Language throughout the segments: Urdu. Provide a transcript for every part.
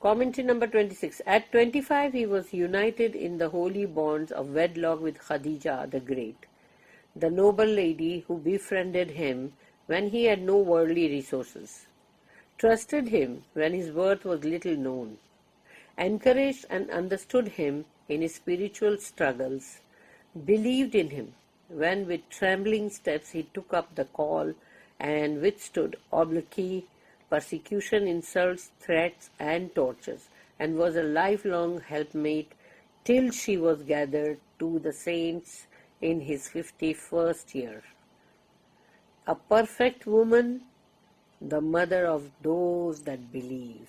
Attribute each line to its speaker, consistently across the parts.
Speaker 1: Commentary number 26. At 25 he was united in the holy bonds of wedlock with Khadija the Great, the noble lady who befriended him when he had no worldly resources, trusted him when his worth was little known, encouraged and understood him in his spiritual struggles, believed in him when with trembling steps he took up the call and withstood obloquy, persecution, insults, threats, and tortures, and was a lifelong helpmate till she was gathered to the saints in his 51st year. A perfect woman, the mother of those that believe,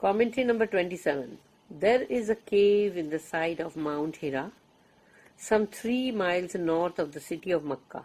Speaker 1: Commentary number 27. There is a cave in the side of Mount Hira, some 3 miles north of the city of Makkah,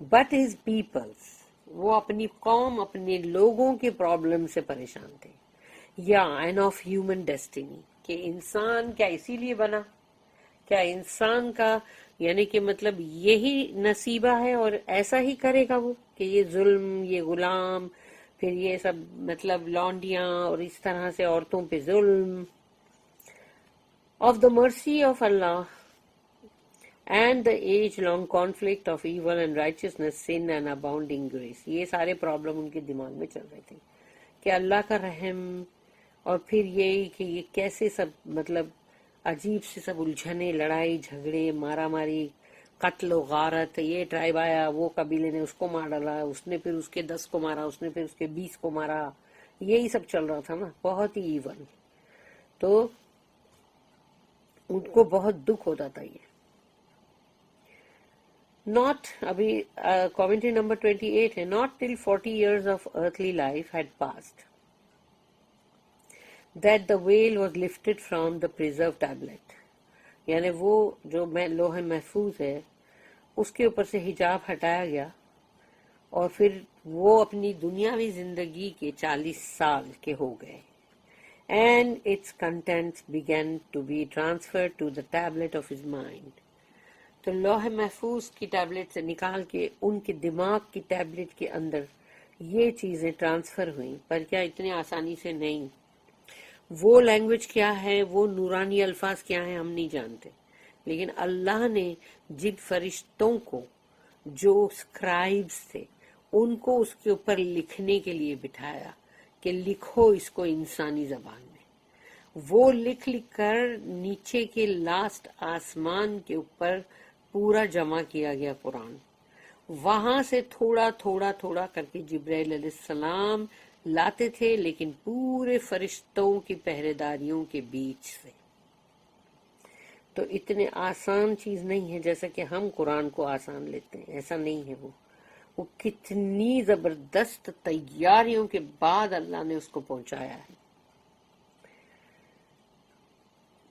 Speaker 1: but his peoples, وہ اپنی قوم اپنے لوگوں کے پرابلم سے پریشان تھے. یا اینڈ آف ہیومن ڈیسٹینی، کہ انسان کیا اسی لیے بنا، کیا انسان کا یعنی کہ مطلب یہی نصیبہ ہے اور ایسا ہی کرے گا وہ، کہ یہ ظلم، یہ غلام، پھر یہ سب مطلب لونڈیاں اور اس طرح سے عورتوں پہ ظلم. Of the mercy of Allah and the age-long conflict of evil and righteousness, sin and abounding grace. یہ سارے پرابلم ان کے دماغ میں چل رہے تھے کہ اللہ کا رحم، اور پھر یہی کہ یہ کیسے سب مطلب عجیب سے سب الجھنے، لڑائی جھگڑے، مارا ماری، قتل و غارت، یہ ٹرائب آیا، وہ قبیلے نے اس کو مار ڈالا، اس نے پھر اس کے 10 کو مارا، اس نے پھر اس کے 20 کو مارا، یہی سب چل رہا تھا نا، بہت ہی ایون. تو ان کو بہت دکھ ہوتا تھا یہ. Not, ابھی commentary number 28 ہے. Not till 40 years of earthly life had passed that the veil was lifted from the preserved tablet. یعنی وہ جو لوح محفوظ ہے اس کے اوپر سے حجاب ہٹایا گیا، اور پھر وہ اپنی دنیاوی زندگی کے 40 سال کے ہو گئے. And its contents began to be transferred to the tablet of his mind. تو لوح محفوظ کی ٹیبلٹ سے نکال کے ان کے دماغ کی ٹیبلٹ کے اندر یہ چیزیں ٹرانسفر ہوئیں، پر کیا اتنی آسانی سے نہیں. وہ لینگویج کیا ہے، وہ نورانی الفاظ کیا ہیں، ہم نہیں جانتے، لیکن اللہ نے جن فرشتوں کو جو اسکرائبز تھے ان کو اس کے اوپر لکھنے کے لیے بٹھایا کہ لکھو اس کو انسانی زبان میں، وہ لکھ کر نیچے کے لاسٹ آسمان کے اوپر پورا جمع کیا گیا قرآن. وہاں سے تھوڑا تھوڑا تھوڑا کر کے جبرائیل علیہ السلام لاتے تھے، لیکن پورے فرشتوں کی پہرے داریوں کے بیچ سے. تو اتنے آسان چیز نہیں ہے جیسا کہ ہم قرآن کو آسان لیتے ہیں، ایسا نہیں ہے. وہ کتنی زبردست تیاریوں کے بعد اللہ نے اس کو پہنچایا ہے.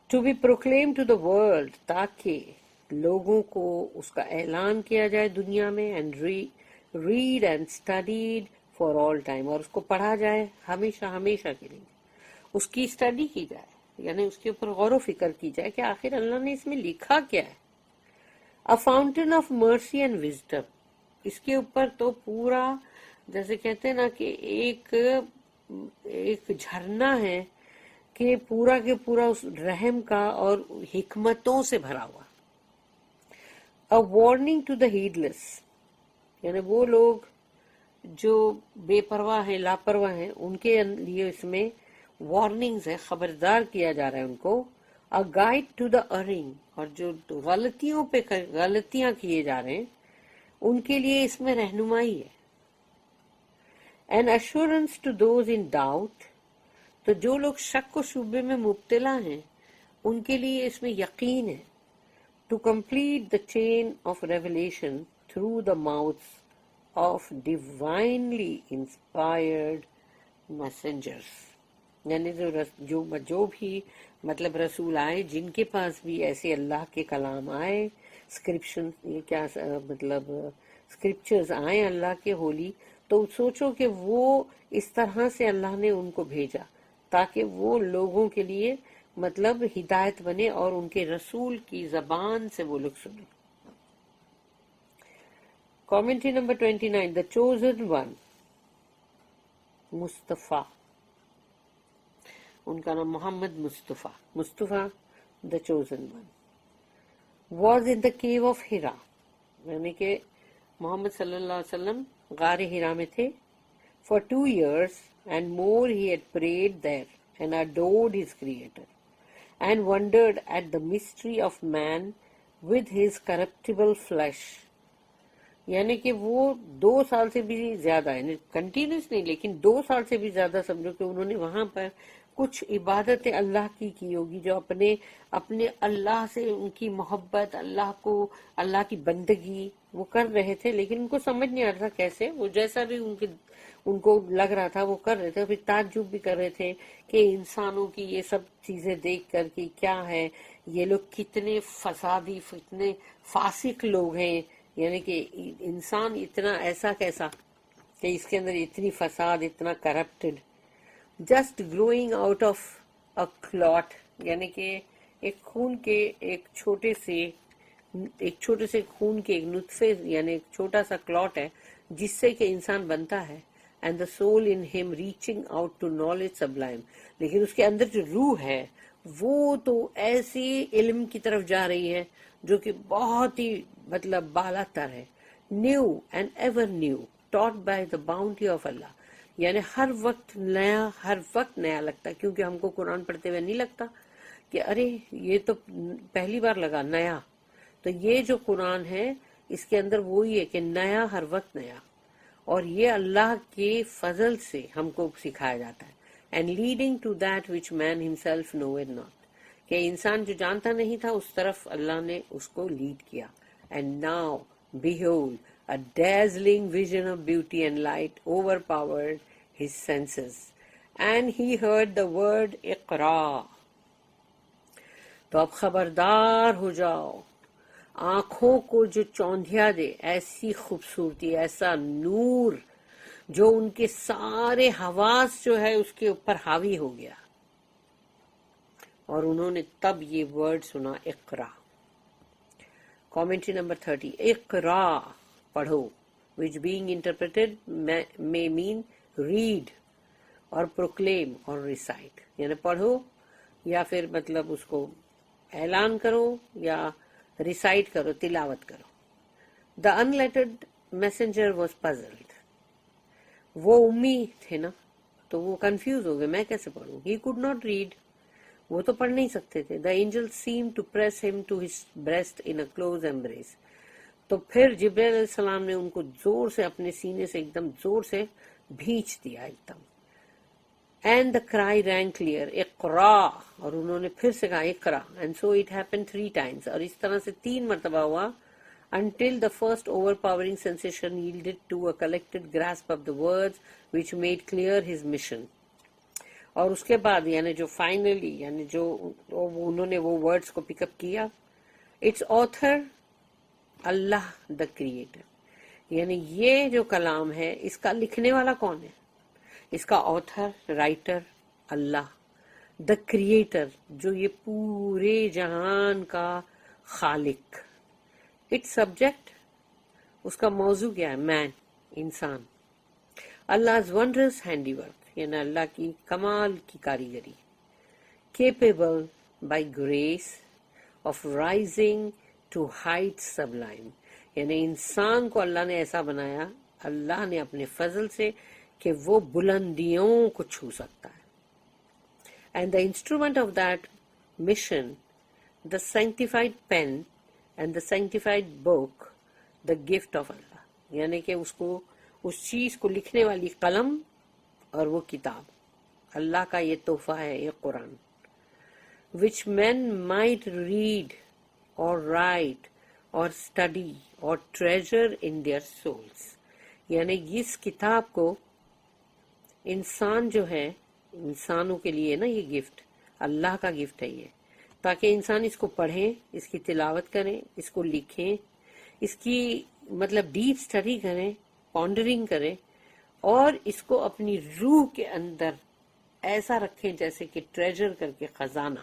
Speaker 1: To be proclaim to the world, تاکہ لوگوں کو اس کا اعلان کیا جائے دنیا میں. And read and studied for all time, اور اس کو پڑھا جائے ہمیشہ ہمیشہ کے لیے، اس کی اسٹڈی کی جائے، یعنی اس کے اوپر غور و فکر کی جائے کہ آخر اللہ نے اس میں لکھا کیا ہے. A fountain of mercy and wisdom, اس کے اوپر تو پورا جیسے کہتے ہیں نا کہ ایک جھرنا ہے کہ پورا کے پورا اس رحم کا اور حکمتوں سے بھرا ہوا. A warning to the heedless، یعنی وہ لوگ جو بے پرواہ ہیں، لاپرواہ ہیں، ان کے لیے اس میں وارننگز ہے، خبردار کیا جا رہا ہے ان کو. A guide to the erring، اور جو غلطیوں پہ غلطیاں کیے جا رہے ہیں ان کے لیے اس میں رہنمائی ہے. An assurance to those in doubt، تو جو لوگ شک و شبے میں مبتلا ہیں ان کے لیے اس میں یقین ہے. To complete the chain of revelation through the mouths of divinely inspired messengers، یعنی جو بھی مطلب رسول آئے، جن کے پاس بھی ایسے اللہ کے کلام آئے، اسکرپشن یہ کیا مطلب اسکرپچرز آئے اللہ کے ہولی، تو سوچو کہ وہ اس طرح سے اللہ نے ان کو بھیجا تاکہ وہ لوگوں کے لیے مطلب ہدایت بنے اور ان کے رسول کی زبان سے وہ لوگ سنیں. Commentary number 29، the chosen one, Mustafa, ان کا نام Muhammad Mustafa the chosen one, was in the cave of Hira, یعنی کہ محمد صلی اللہ علیہ وسلم غار ہیرا میں تھے. For 2 years and more he had prayed there and adored his creator and wondered at the mystery of man with his corruptible flesh. یعنی کہ وہ 2 سال سے بھی زیادہ، یعنی کنٹینیوس نہیں لیکن 2 سال سے بھی زیادہ سمجھو کہ انہوں نے وہاں پر کچھ عبادت اللہ کی ہوگی، جو اپنے اللہ سے ان کی محبت، اللہ کی بندگی وہ کر رہے تھے، لیکن ان کو سمجھ نہیں آ رہا تھا کیسے. وہ جیسا بھی ان کو لگ رہا تھا وہ کر رہے تھے. پھر تعجب بھی کر رہے تھے کہ انسانوں کی یہ سب چیزیں دیکھ کر کہ کیا ہے، یہ لوگ کتنے فسادی، کتنے فاسق لوگ ہیں، یعنی کہ انسان اتنا ایسا کیسا کہ اس کے اندر اتنی فساد، اتنا corrupted, just growing out of a client, یعنی کہ ایک خون کے ایک چھوٹے سے خون کے ایک نطفے، یعنی ایک چھوٹا سا کلاٹ ہے جس سے کہ انسان بنتا ہے. And the soul in him reaching out to knowledge sublime, لیکن اس کے اندر جو روح ہے وہ تو ایسی علم کی طرف جا رہی ہے جو کہ بہت ہی مطلب بالا تر ہے. New and ever new taught by the bounty of Allah, یعنی ہر وقت نیا لگتا ہے، کیونکہ ہم کو قرآن پڑھتے ہوئے نہیں لگتا کہ ارے یہ تو پہلی بار لگا نیا. تو یہ جو قرآن ہے اس کے اندر وہی ہے کہ نیا، ہر وقت نیا، اور یہ اللہ کے فضل سے ہم کو سکھایا جاتا ہے. And leading to that which man himself knew not, کہ انسان جو جانتا نہیں تھا اس طرف اللہ نے اس کو لیڈ کیا. And now behold a dazzling vision of beauty and light overpowered his senses and he heard the word اقرا. تو اب خبردار ہو جاؤ، آنکھوں کو جو چوندھیا دے ایسی خوبصورتی، ایسا نور جو ان کے سارے حواس جو ہے اس کے اوپر حاوی ہو گیا، اور انہوں نے تب یہ ورڈ سنا اقرا. Commentary number 30. اقرا پڑھو، which being interpreted may mean read اور proclaim اور recite، یعنی پڑھو یا پھر مطلب اس کو اعلان کرو یا ریسائٹ کرو، تلاوت کرو. The unlettered messenger was puzzled. وہ امی تھے نا تو وہ کنفیوز ہو گئے، میں کیسے پڑھوں. He could not read. وہ تو پڑھ نہیں سکتے تھے. The angel seemed to press him to his breast in a close embrace. تو پھر جبرائیل علیہ السلام نے ان کو زور سے اپنے سینے سے ایک دم زور سے بھینچ دیا ایک دم. And the cry rang clear, اقرا، اور انہوں نے پھر سے کہا اقرا. And so it happened 3 times، اور اس طرح سے 3 مرتبہ ہوا. Until the first overpowering sensation yielded to a collected grasp of the words which made clear his mission. اور اس کے بعد یعنی جو فائنلی یعنی جو انہوں نے وہ ورڈز کو پک اپ کیا. Its author Allah the creator, یعنی یہ جو کلام ہے اس کا لکھنے والا کون ہے؟ اس کا author, writer Allah, the creator جو یہ پورے جہان کا خالق. اٹس سبجیکٹ، اس کا موضوع کیا ہے؟ مین، انسان. Allah's wondrous handiwork، یعنی اللہ کی کمال کی کاریگری. Capable by grace of rising to heights sublime، یعنی انسان کو اللہ نے ایسا بنایا، اللہ نے اپنے فضل سے، کہ وہ بلندیوں کو چھو سکتا ہے. And the instrument of that mission, the sanctified pen and the sanctified book, the gift of Allah، یعنی کہ اس چیز کو لکھنے والی قلم اور وہ کتاب اللہ کا یہ تحفہ ہے، یہ قرآن. which men might read or write or study or treasure in their souls، یعنی اس کتاب کو انسان جو ہے، انسانوں کے لیے نا یہ گفٹ، اللہ کا گفٹ ہے یہ، تاکہ انسان اس کو پڑھیں، اس کی تلاوت کریں، اس کو لکھیں، اس کی مطلب ڈیپ اسٹڈی کریں، پونڈرنگ کریں، اور اس کو اپنی روح کے اندر ایسا رکھیں جیسے کہ ٹریجر کر کے خزانہ.